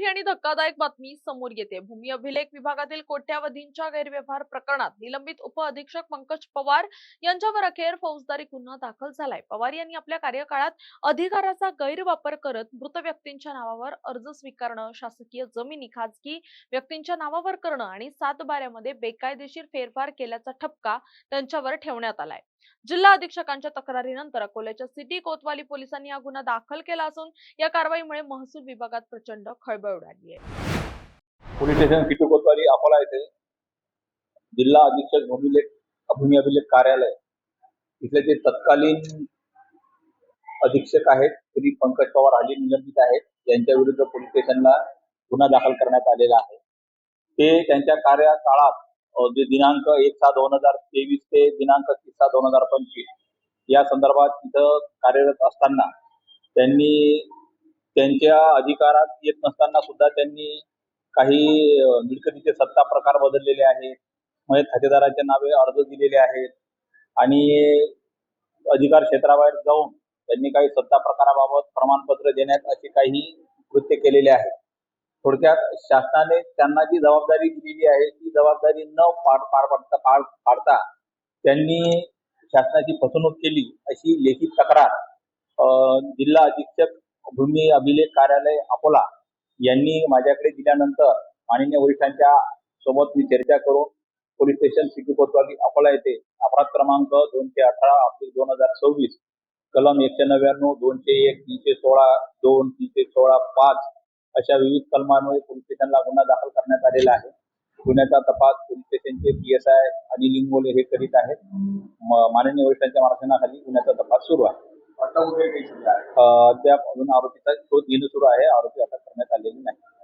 मोठी आणि धक्कादायक बातमी समोर येते। भूमी अभिलेख विभागातील कोट्यावधींच्या गैरव्यवहार प्रकरणात निलंबित उपअधीक्षक पंकज पवार यांच्यावर अखेर फौजदारी गुन्हा दाखल झालाय। पवार यांनी आपल्या कार्यकाळात अधिकाराचा गैरवापर करत मृत व्यक्तींच्या नावावर अर्ज स्वीकारणं, शासकीय जमिनी खासगी व्यक्तींच्या नावावर करणं आणि सातबाऱ्यामध्ये बेकायदेशीर फेरफार केल्याचा ठपका त्यांच्यावर ठेवण्यात आलाय। जिल्हा अधीक्षकांच्या तक्रारीनंतर अकोल्याच्या सिटी कोतवाली पोलिसांनी हा गुन्हा दाखल केला असून या कारवाईमुळे महसूल विभागात प्रचंड खळबळ उडाली आहे। पोलीस स्टेशन सिटी कोतवाली अकोला येथे जिल्हा अधीक्षक भूमी अभिलेख कार्यालय इथले जे तत्कालीन अधीक्षक आहेत श्री पंकज पवार हाली निलंबित आहेत, यांच्या विरुद्ध पोलीस स्टेशनला गुन्हा दाखल करण्यात आलेला आहे। ते त्यांच्या कार्यकाळात जे दिनांक 1/6/2023 ते दिनांक 30/6/2025 या संदर्भात इथं कार्यरत असताना त्यांनी त्यांच्या अधिकारात येत नसताना सुद्धा त्यांनी काही मिळकतीचे सत्ता प्रकार बदललेले आहेत, मयत खातेदाराच्या नावे अर्ज दिलेले आहेत आणि अधिकार क्षेत्राबाहेर जाऊन त्यांनी काही सत्ता प्रकाराबाबत प्रमाणपत्र देण्यात असे काही कृत्य केलेले आहेत। थोडक्यात शासनाने त्यांना जी जबाबदारी दिलेली आहे ती जबाबदारी न पाडता त्यांनी शासनाची फसवणूक केली अशी लेखी तक्रार जिल्हा अधीक्षक भूमी अभिलेख कार्यालय अकोला यांनी माझ्याकडे दिल्यानंतर माननीय वरिष्ठांच्या सोबत मी चर्चा करून पोलीस स्टेशन सिटी कोतवाली अकोला येथे अपराध क्रमांक 218/2024 कलम 199, 201, 316, 2, 316, 5 अशा विविध कलमांमुळे पोलीस स्टेशनला गुन्हा दाखल करण्यात आलेला आहे। गुन्ह्याचा तपास पोलीस स्टेशनचे PSI अनिल इंगोले हे करीत आहेत। माननीय वरिष्ठांच्या मार्गदर्शनाखाली गुन्ह्याचा तपास सुरू आहे। अद्याप अजून आरोपीचा शोध घेणं सुरू आहे। आरोपी अटक करण्यात आलेली नाही।